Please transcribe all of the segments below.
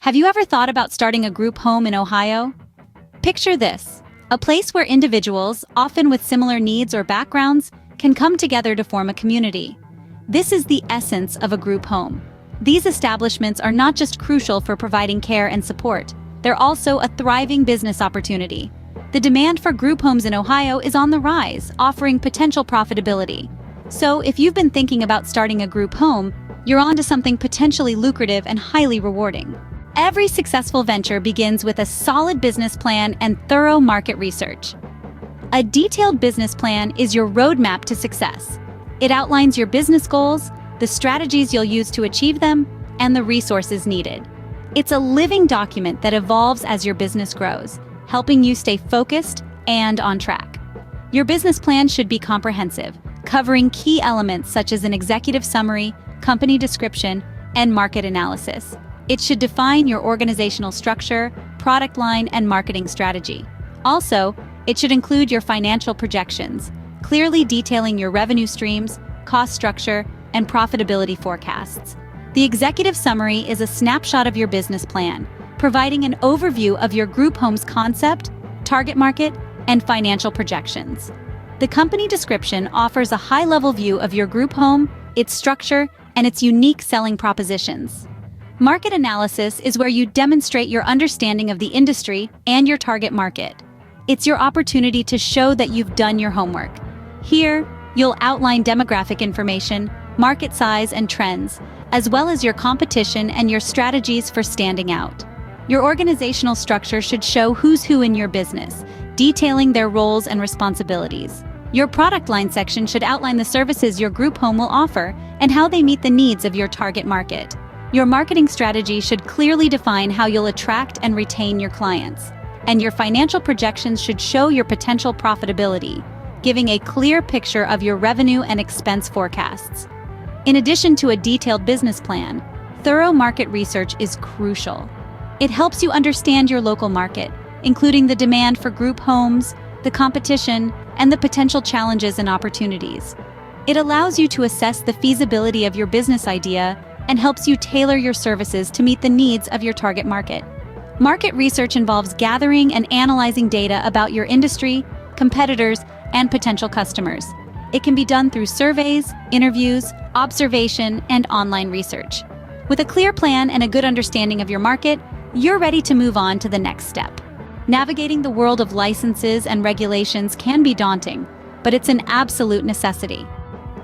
Have you ever thought about starting a group home in Ohio? Picture this, a place where individuals, often with similar needs or backgrounds, can come together to form a community. This is the essence of a group home. These establishments are not just crucial for providing care and support, they're also a thriving business opportunity. The demand for group homes in Ohio is on the rise, offering potential profitability. So, if you've been thinking about starting a group home, you're onto something potentially lucrative and highly rewarding. Every successful venture begins with a solid business plan and thorough market research. A detailed business plan is your roadmap to success. It outlines your business goals, the strategies you'll use to achieve them, and the resources needed. It's a living document that evolves as your business grows, helping you stay focused and on track. Your business plan should be comprehensive, covering key elements such as an executive summary, company description, and market analysis. It should define your organizational structure, product line, and marketing strategy. Also, it should include your financial projections, clearly detailing your revenue streams, cost structure, and profitability forecasts. The executive summary is a snapshot of your business plan, providing an overview of your group home's concept, target market, and financial projections. The company description offers a high-level view of your group home, its structure, and its unique selling propositions. Market analysis is where you demonstrate your understanding of the industry and your target market. It's your opportunity to show that you've done your homework. Here, you'll outline demographic information, market size and trends, as well as your competition and your strategies for standing out. Your organizational structure should show who's who in your business, detailing their roles and responsibilities. Your product line section should outline the services your group home will offer and how they meet the needs of your target market. Your marketing strategy should clearly define how you'll attract and retain your clients. And your financial projections should show your potential profitability, giving a clear picture of your revenue and expense forecasts. In addition to a detailed business plan, thorough market research is crucial. It helps you understand your local market, including the demand for group homes, the competition, and the potential challenges and opportunities. It allows you to assess the feasibility of your business idea and helps you tailor your services to meet the needs of your target market. Market research involves gathering and analyzing data about your industry, competitors, and potential customers. It can be done through surveys, interviews, observation, and online research. With a clear plan and a good understanding of your market, you're ready to move on to the next step. Navigating the world of licenses and regulations can be daunting, but it's an absolute necessity.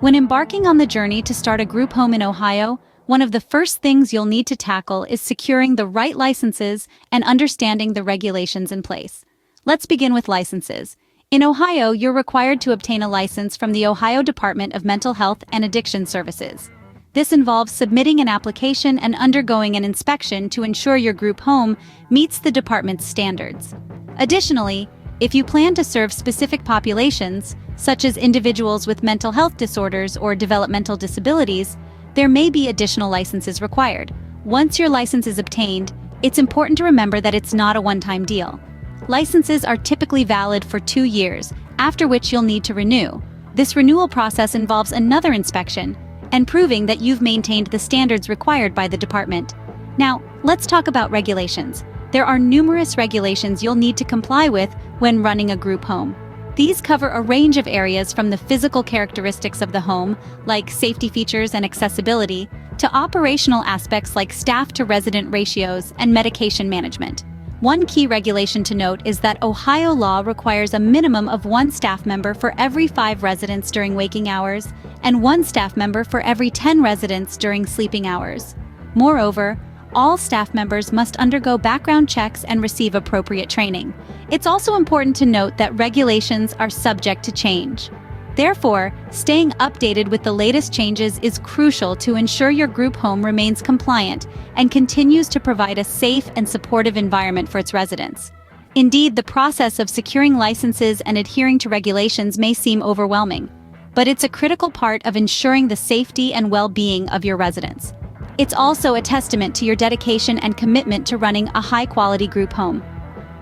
When embarking on the journey to start a group home in Ohio, one of the first things you'll need to tackle is securing the right licenses and understanding the regulations in place. Let's begin with licenses. In Ohio, you're required to obtain a license from the Ohio Department of Mental Health and Addiction Services. This involves submitting an application and undergoing an inspection to ensure your group home meets the department's standards. Additionally, if you plan to serve specific populations, such as individuals with mental health disorders or developmental disabilities, there may be additional licenses required. Once your license is obtained, it's important to remember that it's not a one-time deal. Licenses are typically valid for 2 years, after which you'll need to renew. This renewal process involves another inspection and proving that you've maintained the standards required by the department. Now, let's talk about regulations. There are numerous regulations you'll need to comply with when running a group home. These cover a range of areas from the physical characteristics of the home, like safety features and accessibility, to operational aspects like staff-to-resident ratios and medication management. One key regulation to note is that Ohio law requires a minimum of 1 staff member for every 5 residents during waking hours and 1 staff member for every 10 residents during sleeping hours. Moreover, all staff members must undergo background checks and receive appropriate training. It's also important to note that regulations are subject to change. Therefore, staying updated with the latest changes is crucial to ensure your group home remains compliant and continues to provide a safe and supportive environment for its residents. Indeed, the process of securing licenses and adhering to regulations may seem overwhelming, but it's a critical part of ensuring the safety and well-being of your residents. It's also a testament to your dedication and commitment to running a high-quality group home.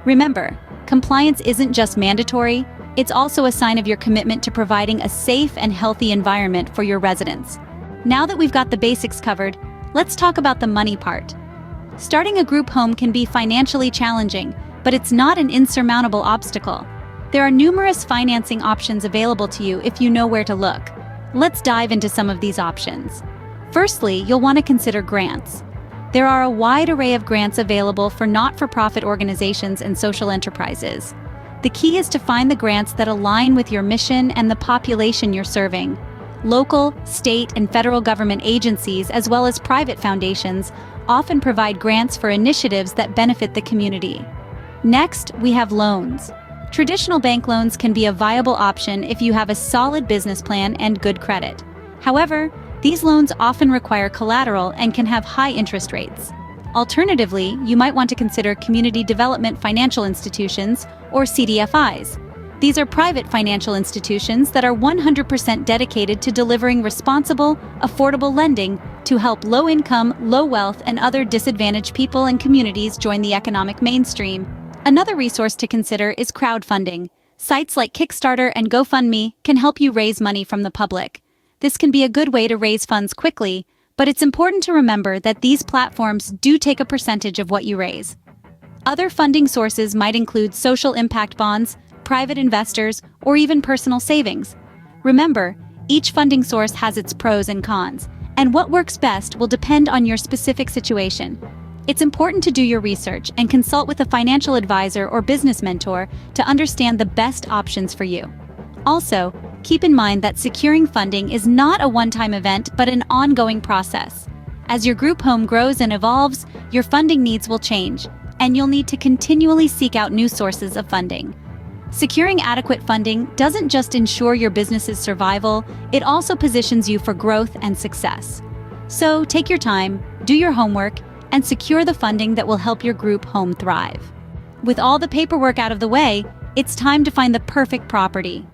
Remember, compliance isn't just mandatory, it's also a sign of your commitment to providing a safe and healthy environment for your residents. Now that we've got the basics covered, let's talk about the money part. Starting a group home can be financially challenging, but it's not an insurmountable obstacle. There are numerous financing options available to you if you know where to look. Let's dive into some of these options. Firstly, you'll want to consider grants. There are a wide array of grants available for not-for-profit organizations and social enterprises. The key is to find the grants that align with your mission and the population you're serving. Local, state, and federal government agencies, as well as private foundations, often provide grants for initiatives that benefit the community. Next, we have loans. Traditional bank loans can be a viable option if you have a solid business plan and good credit. However, these loans often require collateral and can have high interest rates. Alternatively, you might want to consider community development financial institutions, or CDFIs. These are private financial institutions that are 100% dedicated to delivering responsible, affordable lending to help low-income, low-wealth, and other disadvantaged people and communities join the economic mainstream. Another resource to consider is crowdfunding. Sites like Kickstarter and GoFundMe can help you raise money from the public. This can be a good way to raise funds quickly, but it's important to remember that these platforms do take a percentage of what you raise. Other funding sources might include social impact bonds, private investors, or even personal savings. Remember, each funding source has its pros and cons, and what works best will depend on your specific situation. It's important to do your research and consult with a financial advisor or business mentor to understand the best options for you. Also, keep in mind that securing funding is not a one-time event but an ongoing process. As your group home grows and evolves, your funding needs will change, and you'll need to continually seek out new sources of funding. Securing adequate funding doesn't just ensure your business's survival, it also positions you for growth and success. So take your time, do your homework, and secure the funding that will help your group home thrive. With all the paperwork out of the way, it's time to find the perfect property.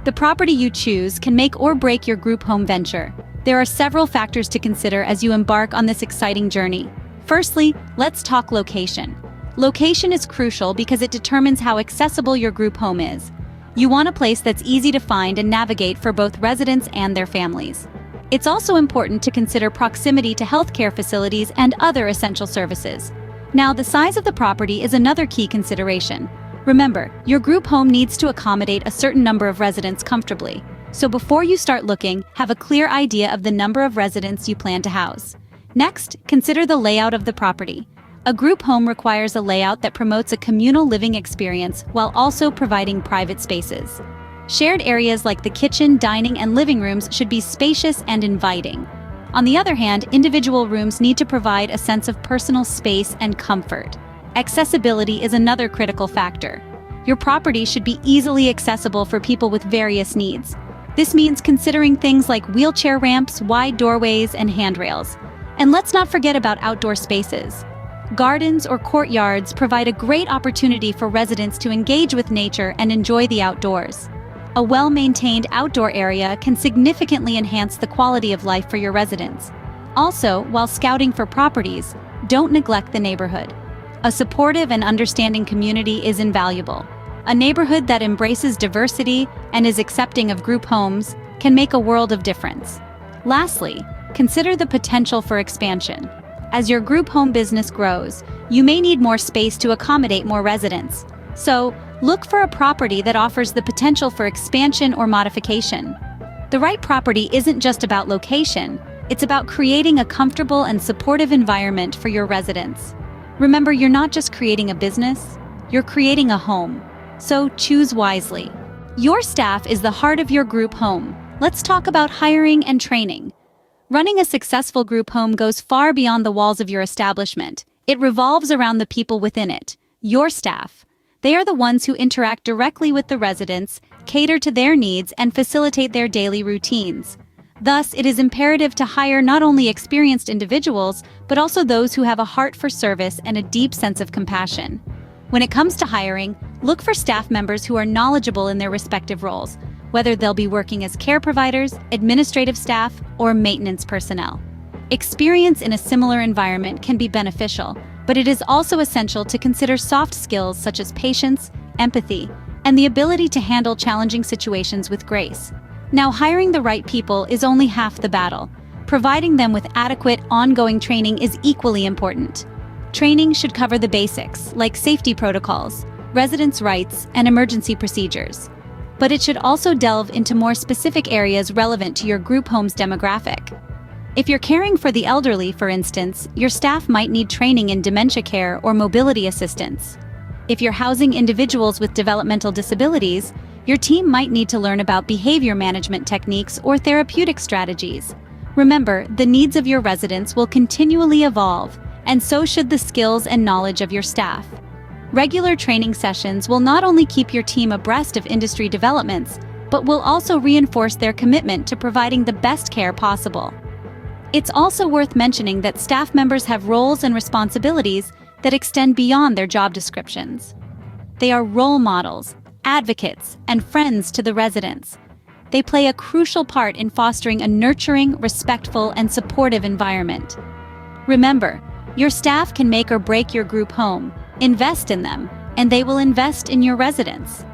The property you choose can make or break your group home venture. There are several factors to consider as you embark on this exciting journey. Firstly, let's talk location. Location is crucial because it determines how accessible your group home is. You want a place that's easy to find and navigate for both residents and their families. It's also important to consider proximity to healthcare facilities and other essential services. Now, the size of the property is another key consideration. Remember, your group home needs to accommodate a certain number of residents comfortably. So before you start looking, have a clear idea of the number of residents you plan to house. Next, consider the layout of the property. A group home requires a layout that promotes a communal living experience while also providing private spaces. Shared areas like the kitchen, dining, and living rooms should be spacious and inviting. On the other hand, individual rooms need to provide a sense of personal space and comfort. Accessibility is another critical factor. Your property should be easily accessible for people with various needs. This means considering things like wheelchair ramps, wide doorways, and handrails. And let's not forget about outdoor spaces. Gardens or courtyards provide a great opportunity for residents to engage with nature and enjoy the outdoors. A well-maintained outdoor area can significantly enhance the quality of life for your residents. Also, while scouting for properties, don't neglect the neighborhood. A supportive and understanding community is invaluable. A neighborhood that embraces diversity and is accepting of group homes can make a world of difference. Lastly, consider the potential for expansion. As your group home business grows, you may need more space to accommodate more residents. So, look for a property that offers the potential for expansion or modification. The right property isn't just about location, it's about creating a comfortable and supportive environment for your residents. Remember, you're not just creating a business, you're creating a home. So choose wisely. Your staff is the heart of your group home. Let's talk about hiring and training. Running a successful group home goes far beyond the walls of your establishment. It revolves around the people within it, your staff. They are the ones who interact directly with the residents, cater to their needs, and facilitate their daily routines. Thus, it is imperative to hire not only experienced individuals, but also those who have a heart for service and a deep sense of compassion. When it comes to hiring, look for staff members who are knowledgeable in their respective roles, whether they'll be working as care providers, administrative staff, or maintenance personnel. Experience in a similar environment can be beneficial, but it is also essential to consider soft skills such as patience, empathy, and the ability to handle challenging situations with grace. Now, hiring the right people is only half the battle. Providing them with adequate, ongoing training is equally important. Training should cover the basics, like safety protocols, residents' rights, and emergency procedures. But it should also delve into more specific areas relevant to your group home's demographic. If you're caring for the elderly, for instance, your staff might need training in dementia care or mobility assistance. If you're housing individuals with developmental disabilities, your team might need to learn about behavior management techniques or therapeutic strategies. Remember, the needs of your residents will continually evolve, and so should the skills and knowledge of your staff. Regular training sessions will not only keep your team abreast of industry developments, but will also reinforce their commitment to providing the best care possible. It's also worth mentioning that staff members have roles and responsibilities that extend beyond their job descriptions. They are role models, advocates, and friends to the residents. They play a crucial part in fostering a nurturing, respectful, and supportive environment. Remember, your staff can make or break your group home. Invest in them, and they will invest in your residents.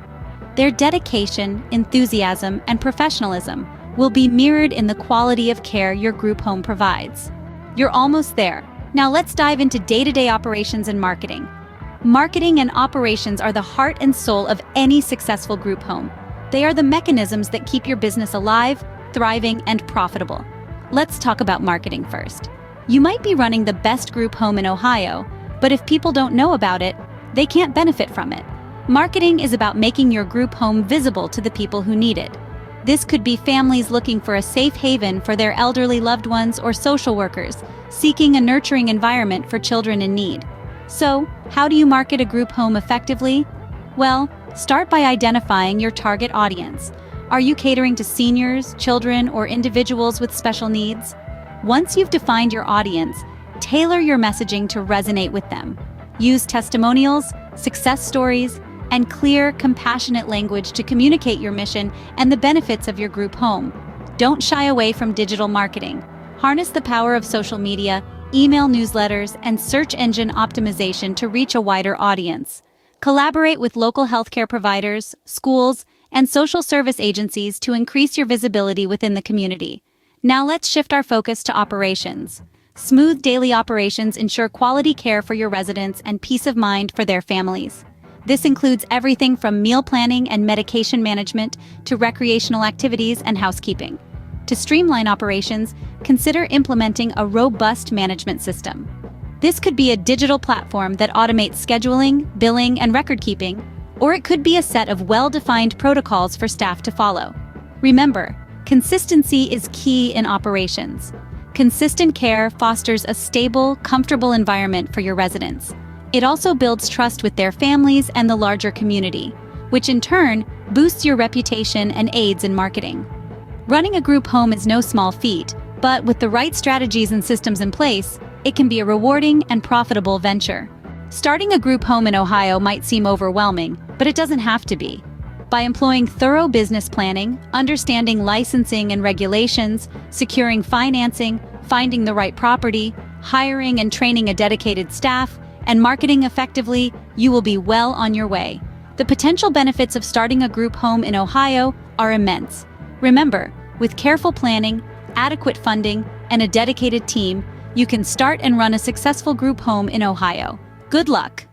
Their dedication, enthusiasm, and professionalism will be mirrored in the quality of care your group home provides. You're almost there. Now let's dive into day-to-day operations and marketing. Marketing and operations are the heart and soul of any successful group home. They are the mechanisms that keep your business alive, thriving, and profitable. Let's talk about marketing first. You might be running the best group home in Ohio, but if people don't know about it, they can't benefit from it. Marketing is about making your group home visible to the people who need it. This could be families looking for a safe haven for their elderly loved ones or social workers seeking a nurturing environment for children in need. So, how do you market a group home effectively? Well, start by identifying your target audience. Are you catering to seniors, children, or individuals with special needs? Once you've defined your audience, tailor your messaging to resonate with them. Use testimonials, success stories, and clear, compassionate language to communicate your mission and the benefits of your group home. Don't shy away from digital marketing. Harness the power of social media, email newsletters, and search engine optimization to reach a wider audience. Collaborate with local healthcare providers, schools, and social service agencies to increase your visibility within the community. Now let's shift our focus to operations. Smooth daily operations ensure quality care for your residents and peace of mind for their families. This includes everything from meal planning and medication management to recreational activities and housekeeping. To streamline operations, consider implementing a robust management system. This could be a digital platform that automates scheduling, billing, and record-keeping, or it could be a set of well-defined protocols for staff to follow. Remember, consistency is key in operations. Consistent care fosters a stable, comfortable environment for your residents. It also builds trust with their families and the larger community, which in turn boosts your reputation and aids in marketing. Running a group home is no small feat, but with the right strategies and systems in place, it can be a rewarding and profitable venture. Starting a group home in Ohio might seem overwhelming, but it doesn't have to be. By employing thorough business planning, understanding licensing and regulations, securing financing, finding the right property, hiring and training a dedicated staff, and marketing effectively, you will be well on your way. The potential benefits of starting a group home in Ohio are immense. Remember, with careful planning, adequate funding, and a dedicated team, you can start and run a successful group home in Ohio. Good luck!